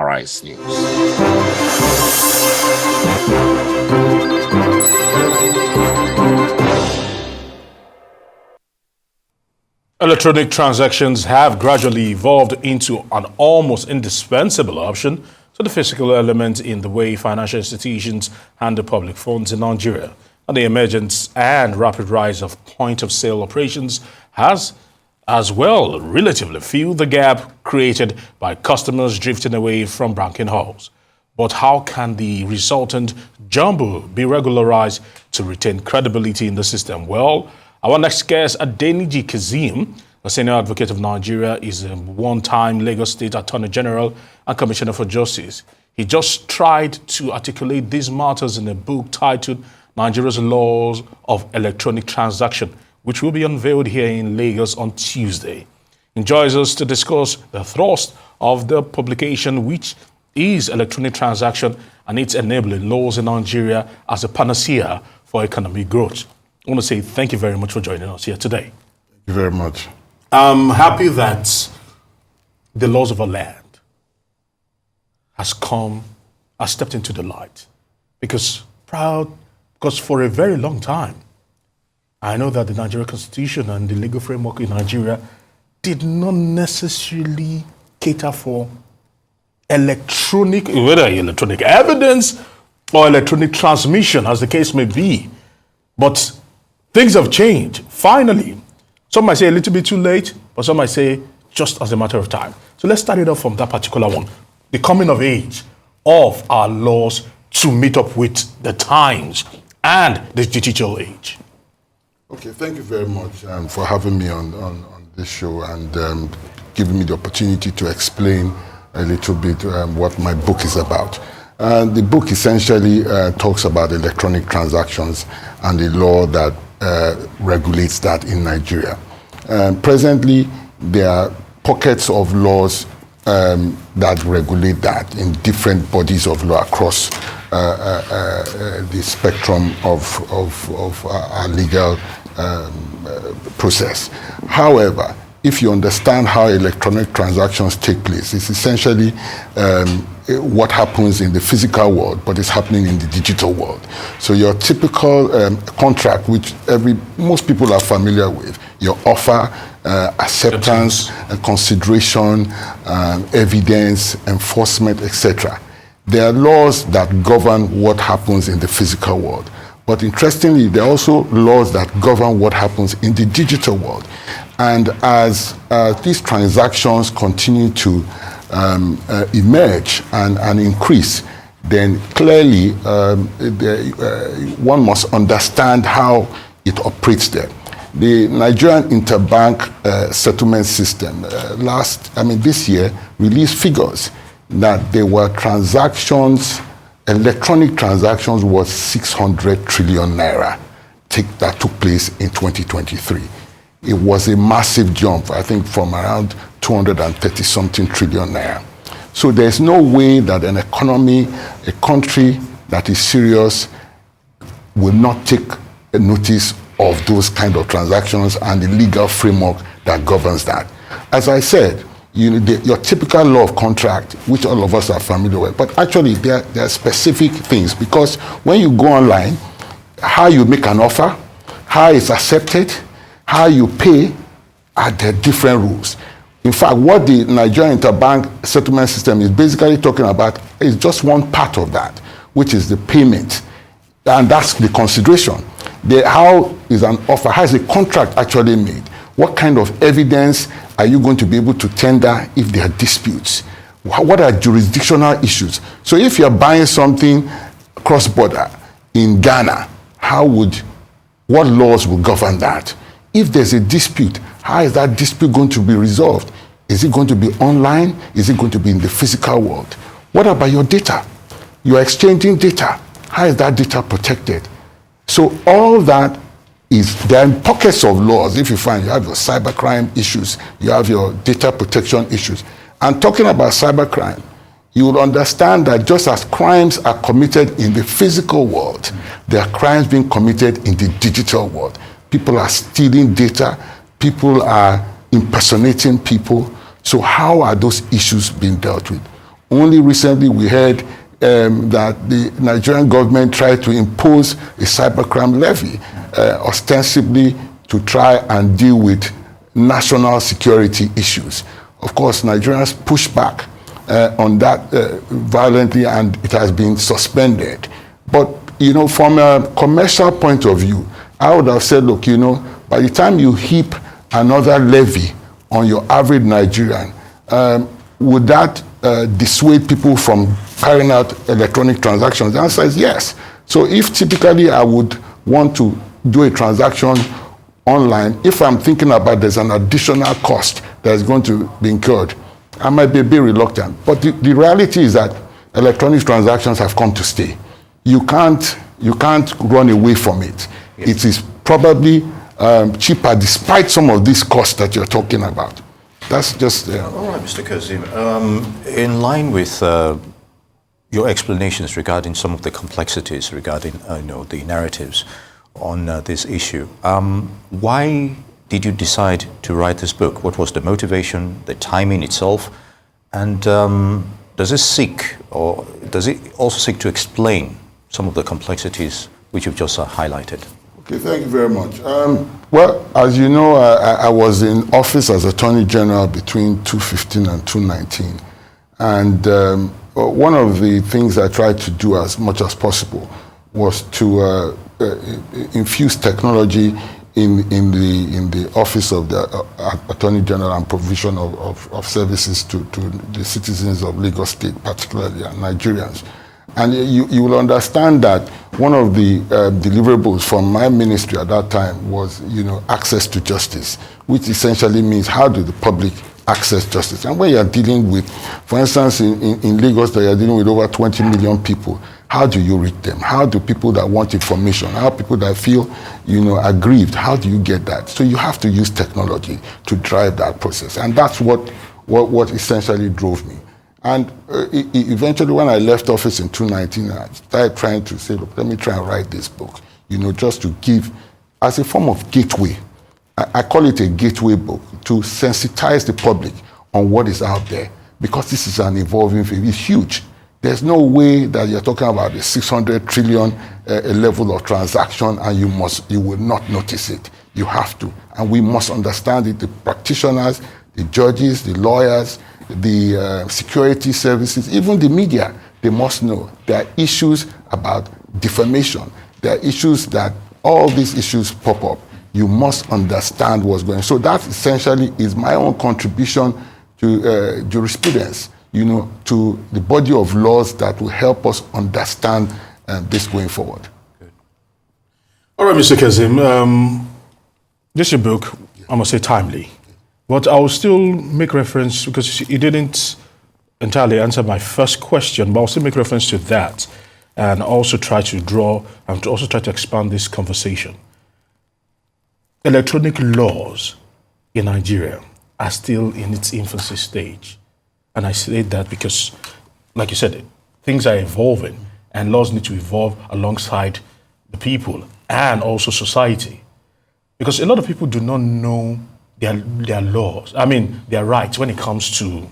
Arise News. Electronic transactions have gradually evolved into an almost indispensable option to the physical element in the way financial institutions handle public funds in Nigeria. And the emergence and rapid rise of point-of-sale operations has as well relatively filled the gap created by customers drifting away from banking halls. But how can the resultant jumble be regularized to retain credibility in the system? Well, our next guest, Adeniji Kazeem, a senior advocate of Nigeria, is a one-time Lagos State Attorney General and Commissioner for Justice. He just tried to articulate these matters in a book titled Nigeria's Laws of Electronic Transaction, which will be unveiled here in Lagos on Tuesday. He joins us to discuss the thrust of the publication, which is electronic transaction and its enabling laws in Nigeria as a panacea for economic growth. I want to say thank you very much for joining us here today. Thank you very much. I'm happy that the laws of our land has stepped into the light because for a very long time, I know that the Nigerian Constitution and the legal framework in Nigeria did not necessarily cater for whether electronic evidence or electronic transmission, as the case may be. But things have changed, finally. Some might say a little bit too late, but some might say just as a matter of time. So let's start it off from that particular one. The coming of age of our laws to meet up with the times and the digital age. Okay, thank you very much for having me on this show and giving me the opportunity to explain a little bit what my book is about. The book essentially talks about electronic transactions and the law that regulates that in Nigeria. Presently, there are pockets of laws that regulate that in different bodies of law across the spectrum of our legal process. However, if you understand how electronic transactions take place, it's essentially what happens in the physical world, but it's happening in the digital world. So your typical contract, which most people are familiar with, your offer, acceptance, consideration, evidence, enforcement, etc. There are laws that govern what happens in the physical world. But interestingly, there are also laws that govern what happens in the digital world. And as these transactions continue to emerge and increase, then clearly one must understand how it operates there. The Nigerian Interbank Settlement System this year released figures that there were electronic transactions worth 600 trillion naira that took place in 2023. It was a massive jump, I think, from around 230-something trillion naira. So there's no way that an economy, a country that is serious, will not take a notice of those kind of transactions and the legal framework that governs that. As I said, your typical law of contract, which all of us are familiar with, but actually there are specific things, because when you go online, how you make an offer, how it's accepted, how you pay are the different rules. In fact, what the Nigerian Interbank Settlement System is basically talking about is just one part of that, which is the payment. And that's the consideration. How is an offer, how is a contract actually made? What kind of evidence are you going to be able to tender if there are disputes? What are jurisdictional issues? So if you're buying something cross-border in Ghana, what laws will govern that? If there's a dispute, how is that dispute going to be resolved? Is it going to be online? Is it going to be in the physical world? What about your data? You're exchanging data. How is that data protected? So all that there are pockets of laws. If you find you have your cybercrime issues, you have your data protection issues. And talking about cybercrime, you will understand that just as crimes are committed in the physical world, there are crimes being committed in the digital world. People are stealing data, people are impersonating people. So how are those issues being dealt with? Only recently we heard that the Nigerian government tried to impose a cybercrime levy, ostensibly to try and deal with national security issues. Of course, Nigerians pushed back on that violently, and it has been suspended. But, you know, from a commercial point of view, I would have said, look, you know, by the time you heap another levy on your average Nigerian, would that dissuade people from carrying out electronic transactions? The answer is yes. So if typically I would want to do a transaction online, if I'm thinking about there's an additional cost that is going to be incurred, I might be a bit reluctant. But the reality is that electronic transactions have come to stay. You can't run away from it. Yes. It is probably cheaper despite some of these costs that you're talking about. That's just... All right, Mr. Kazeem. In line with your explanations regarding some of the complexities regarding the narratives on this issue, why did you decide to write this book? What was the motivation, the timing itself? And does it also seek to explain some of the complexities which you've just highlighted? Okay, thank you very much. Well, as you know, I was in office as Attorney General between 2015 and 2019. And one of the things I tried to do as much as possible was to infuse technology in the office of the Attorney General and provision of services to the citizens of Lagos State, particularly and Nigerians. And you will understand that one of the deliverables from my ministry at that time was, you know, access to justice, which essentially means how do the public access justice? And when you're dealing with, for instance, in Lagos, you're dealing with over 20 million people, how do you reach them? How do people that want information, how people that feel, you know, aggrieved, how do you get that? So you have to use technology to drive that process. And that's what essentially drove me. And eventually, when I left office in 2019, I started trying to say, look, let me try and write this book, you know, just to give, as a form of gateway. I call it a gateway book to sensitize the public on what is out there, because this is an evolving field. It's huge. There's no way that you're talking about the 600 trillion level of transaction and you will not notice it. You have to. And we must understand it. The practitioners, the judges, the lawyers, the security services, even the media, they must know there are issues about defamation. There are issues that all these issues pop up. You must understand what's going on. So that essentially is my own contribution to jurisprudence, you know, to the body of laws that will help us understand this going forward. Good. All right, Mr. Kazeem, this is your book, I must say timely. But I will still make reference, because you didn't entirely answer my first question, but I'll still make reference to that and also try to draw and also try to expand this conversation. Electronic laws in Nigeria are still in its infancy stage. And I say that because, like you said, things are evolving and laws need to evolve alongside the people and also society. Because a lot of people do not know their laws, their rights when it comes to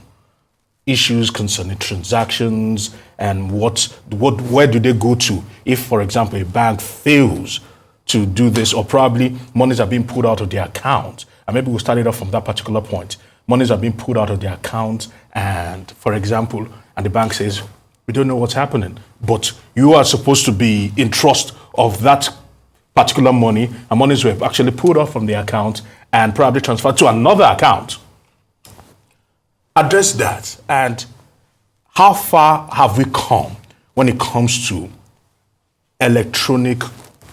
issues concerning transactions and where do they go to if, for example, a bank fails to do this, or probably monies are being pulled out of their account. And maybe we'll start it off from that particular point. Monies are being pulled out of their account and, for example, and the bank says, we don't know what's happening, but you are supposed to be in trust of that particular money, and monies were actually pulled off from the account and probably transferred to another account. Address that, and how far have we come when it comes to electronic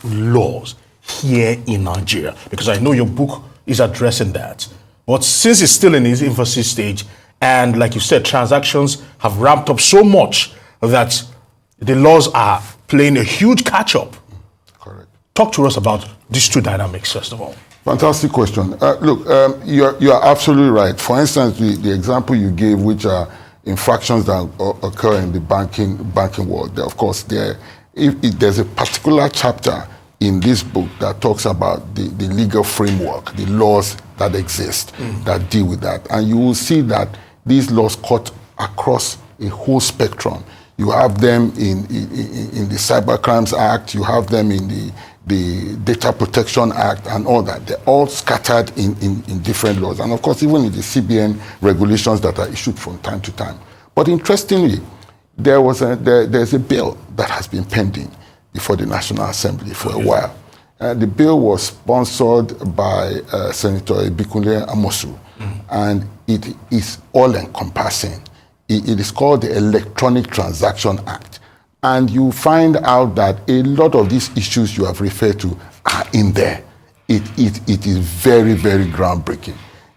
laws here in Nigeria? Because I know your book is addressing that. But since it's still in its infancy stage, and like you said, transactions have ramped up so much that the laws are playing a huge catch-up. Correct. Talk to us about these two dynamics, first of all. Fantastic question. Look, you're absolutely right. For instance, the example you gave, which are infractions that occur in the banking world, of course, there's a particular chapter in this book that talks about the legal framework, the laws that exist that deal with that. And you will see that these laws cut across a whole spectrum. You have them in the Cyber Crimes Act, you have them in the Data Protection Act and all that. They're all scattered in different laws. And of course, even in the CBN regulations that are issued from time to time. But interestingly, there's a bill that has been pending before the National Assembly for a while. The bill was sponsored by Senator Ibikunle Amosu, and it is all-encompassing. It is called the Electronic Transaction Act. And you find out that a lot of these issues you have referred to are in there. It is very, very groundbreaking.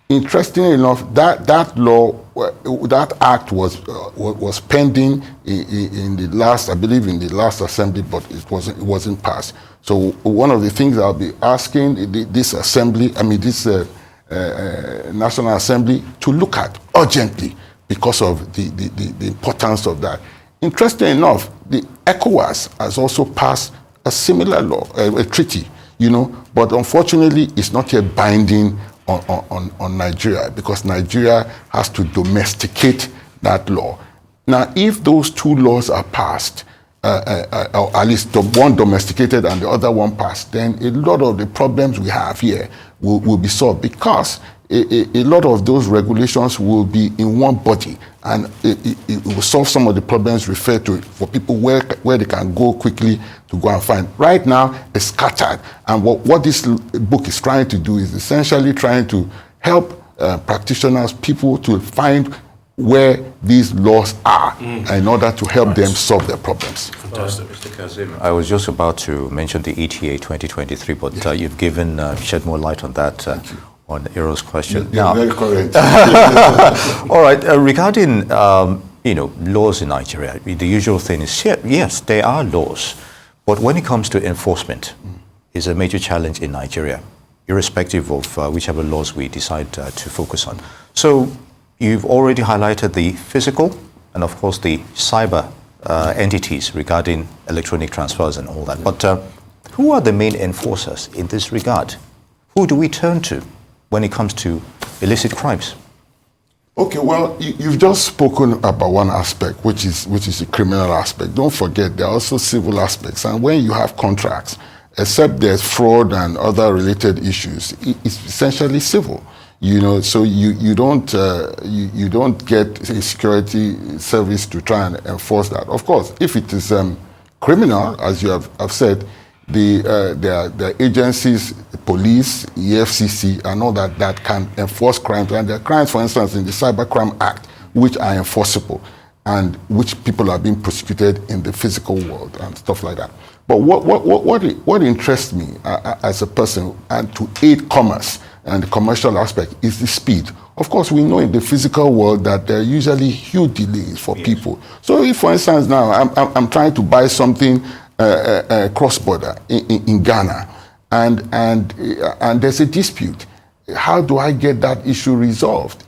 Interestingly enough, that law, that act was pending in the last, I believe, in the last assembly, but it wasn't passed. So one of the things I'll be asking this assembly, this National Assembly, to look at urgently because of the importance of that. Interestingly enough, the ECOWAS has also passed a similar law, a treaty, but unfortunately it's not yet binding on Nigeria because Nigeria has to domesticate that law. Now, if those two laws are passed, or at least the one domesticated and the other one passed, then a lot of the problems we have here will be solved because a lot of those regulations will be in one body and it will solve some of the problems referred to for people where they can go quickly to go and find. Right now, it's scattered. And what this book is trying to do is essentially trying to help practitioners, people to find where these laws are in order to help them solve their problems. Fantastic. Mr. Kazeem, I was just about to mention the ETA 2023, but you've shed more light on that on Ero's question. You're very correct. All right, regarding laws in Nigeria, the usual thing is, yes, there are laws, but when it comes to enforcement, is a major challenge in Nigeria, irrespective of whichever laws we decide to focus on. So you've already highlighted the physical and, of course, the cyber entities regarding electronic transfers and all that. But who are the main enforcers in this regard? Who do we turn to when it comes to illicit crimes? Okay, well, you've just spoken about one aspect, which is the criminal aspect. Don't forget, there are also civil aspects. And when you have contracts, except there's fraud and other related issues, it's essentially civil. So you don't get a security service to try and enforce that. Of course, if it is criminal, as you have said, there are agencies, police, EFCC, and all that can enforce crimes. And there are crimes, for instance, in the Cyber Crime Act, which are enforceable and which people are being prosecuted in the physical world and stuff like that. But what interests me as a person and to aid commerce and the commercial aspect is the speed. Of course, we know in the physical world that there are usually huge delays for people. So if, for instance, now I'm trying to buy something cross-border in Ghana, and there's a dispute. How do I get that issue resolved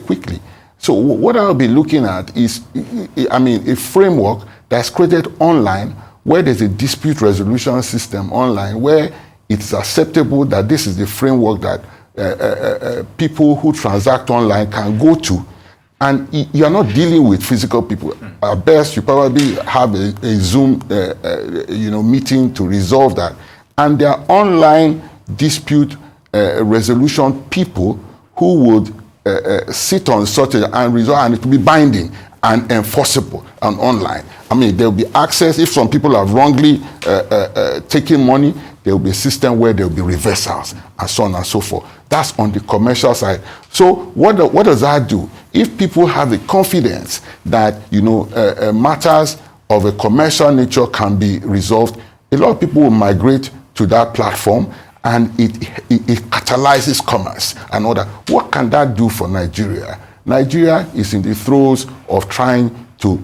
quickly? So what I'll be looking at is, a framework that's created online where there's a dispute resolution system online where it's acceptable that this is the framework that people who transact online can go to. And you're not dealing with physical people. At best, you probably have a Zoom meeting to resolve that. And there are online dispute resolution people who would sit on such and resolve, and it will be binding and enforceable and online. There will be access. If some people have wrongly taken money, there will be a system where there will be reversals and so on and so forth. That's on the commercial side. So what does that do? If people have the confidence that matters of a commercial nature can be resolved, a lot of people will migrate to that platform, and it catalyzes commerce and all that. What can that do for Nigeria? Nigeria is in the throes of trying to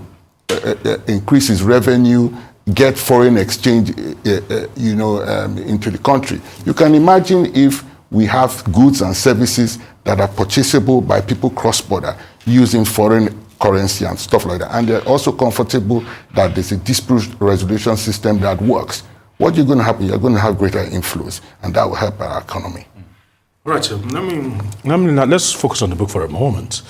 increase its revenue, get foreign exchange, into the country. You can imagine if we have goods and services that are purchasable by people cross-border using foreign currency and stuff like that. And they're also comfortable that there's a dispute resolution system that works. What is going to happen? You're going to have greater inflows, and that will help our economy. Right. Let's focus on the book for a moment,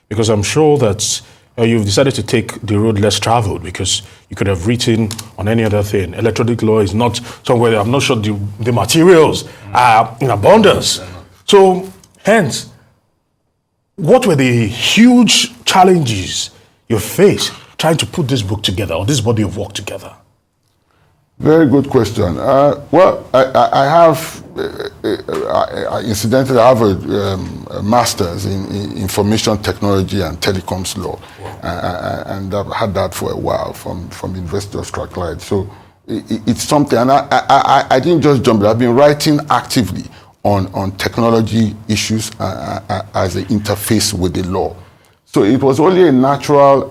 because I'm sure that you've decided to take the road less traveled because you could have written on any other thing. Electronic law is not somewhere, I'm not sure the materials are in abundance. So, hence, what were the huge challenges you faced trying to put this book together or this body of work together? Very good question. Well, I have, incidentally, I have a master's in information technology and telecoms law. Wow. And I've had that for a while from University of Strathclyde. So it's something, and I didn't just jump in. I've been writing actively on technology issues as an interface with the law. So it was only a natural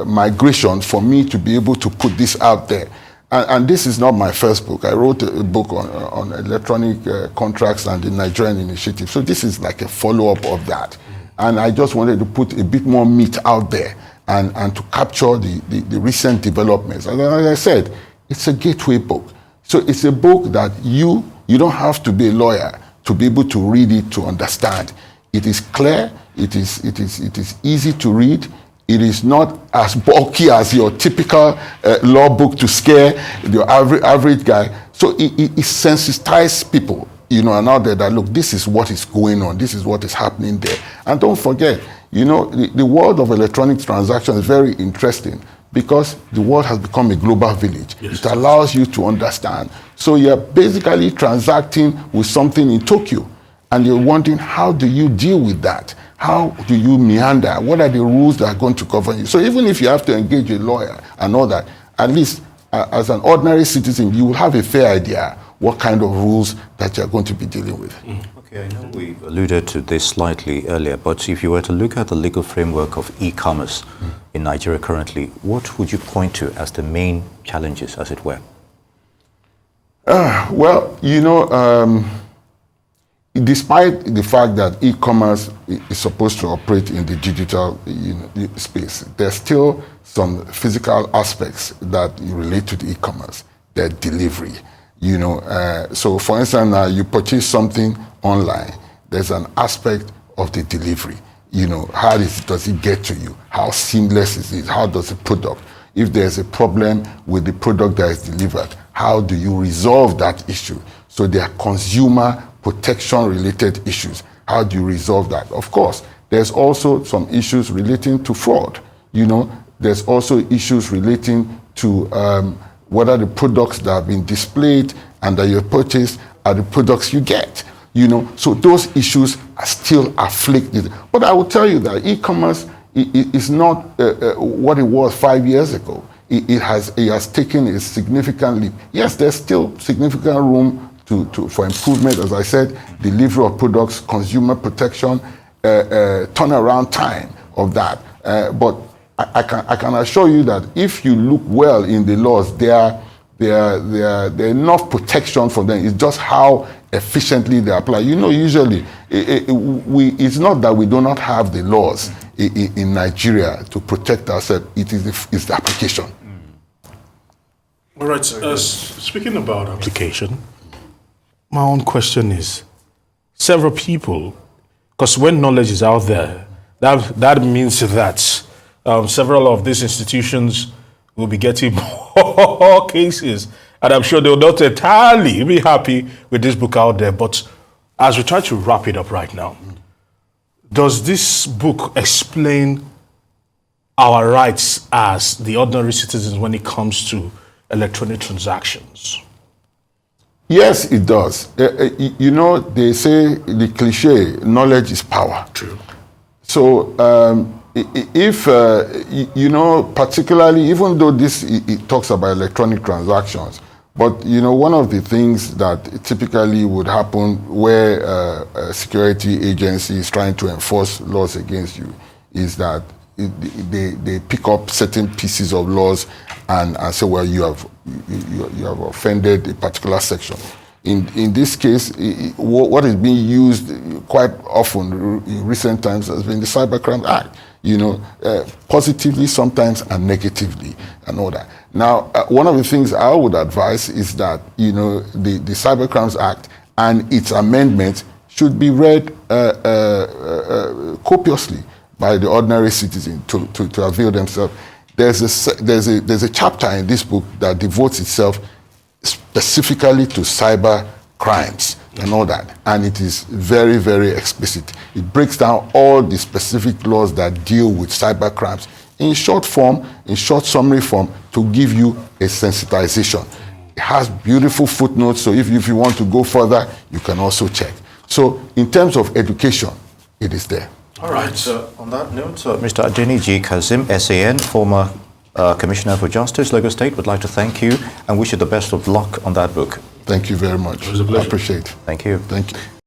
migration for me to be able to put this out there. And this is not my first book. I wrote a book on electronic contracts and the Nigerian initiative. So this is like a follow-up of that. And I just wanted to put a bit more meat out there and to capture the recent developments. And as I said, it's a gateway book. So it's a book that you don't have to be a lawyer to be able to read it, to understand. It is clear. It is easy to read. It is not as bulky as your typical law book to scare the average guy. So it sensitizes people, and out there that, look, this is what is going on. This is what is happening there. And don't forget, the world of electronic transactions is very interesting because the world has become a global village. Yes. It allows you to understand. So you're basically transacting with something in Tokyo. And you're wondering, how do you deal with that? How do you meander? What are the rules that are going to govern you? So even if you have to engage a lawyer and all that, at least as an ordinary citizen, you will have a fair idea what kind of rules that you're going to be dealing with. Okay, I know we alluded to this slightly earlier, but if you were to look at the legal framework of e-commerce in Nigeria currently, what would you point to as the main challenges, as it were? Despite the fact that e-commerce is supposed to operate in the digital space, there's still some physical aspects that relate to the e-commerce, their delivery. So for instance, you purchase something online, there's an aspect of the delivery. How does it get to you? How seamless is it? How does the product? If there's a problem with the product that is delivered, how do you resolve that issue? So there are consumer protection related issues. How do you resolve that? Of course, there's also some issues relating to fraud. There's also issues relating to whether the products that have been displayed and that you purchased are the products you get. So those issues are still afflicted. But I will tell you that e-commerce is not what it was 5 years ago. It has taken a significant leap. Yes, there's still significant room for improvement, as I said, delivery of products, consumer protection, turnaround time of that. But I can assure you that if you look well in the laws, there are enough protection for them. It's just how efficiently they apply. Usually, it's not that we do not have the laws in Nigeria to protect ourselves. It's the application. All right. Speaking about application, my own question is, several people, because when knowledge is out there, that means that several of these institutions will be getting more cases, and I'm sure they will not entirely be happy with this book out there. But as we try to wrap it up right now, does this book explain our rights as the ordinary citizens when it comes to electronic transactions? Yes, it does. They say the cliche, knowledge is power. True. So if, particularly, even though it talks about electronic transactions, but, one of the things that typically would happen where a security agency is trying to enforce laws against you is that they pick up certain pieces of laws and say, well, you have offended a particular section. In this case, what is being used quite often in recent times has been the Cybercrime Act, positively sometimes and negatively and all that. Now, one of the things I would advise is that, the Cybercrimes Act and its amendments should be read copiously by the ordinary citizen to avail themselves. There's a chapter in this book that devotes itself specifically to cyber crimes and all that, and it is very, very explicit. It breaks down all the specific laws that deal with cyber crimes in short form, in short summary form, to give you a sensitization. It has beautiful footnotes, so if you want to go further, you can also check. So in terms of education, it is there. All right. So on that note, Mr. Adeniji Kazeem, SAN, former Commissioner for Justice, Lagos State, would like to thank you and wish you the best of luck on that book. Thank you very much. It was a pleasure. I appreciate it. Thank you. Thank you.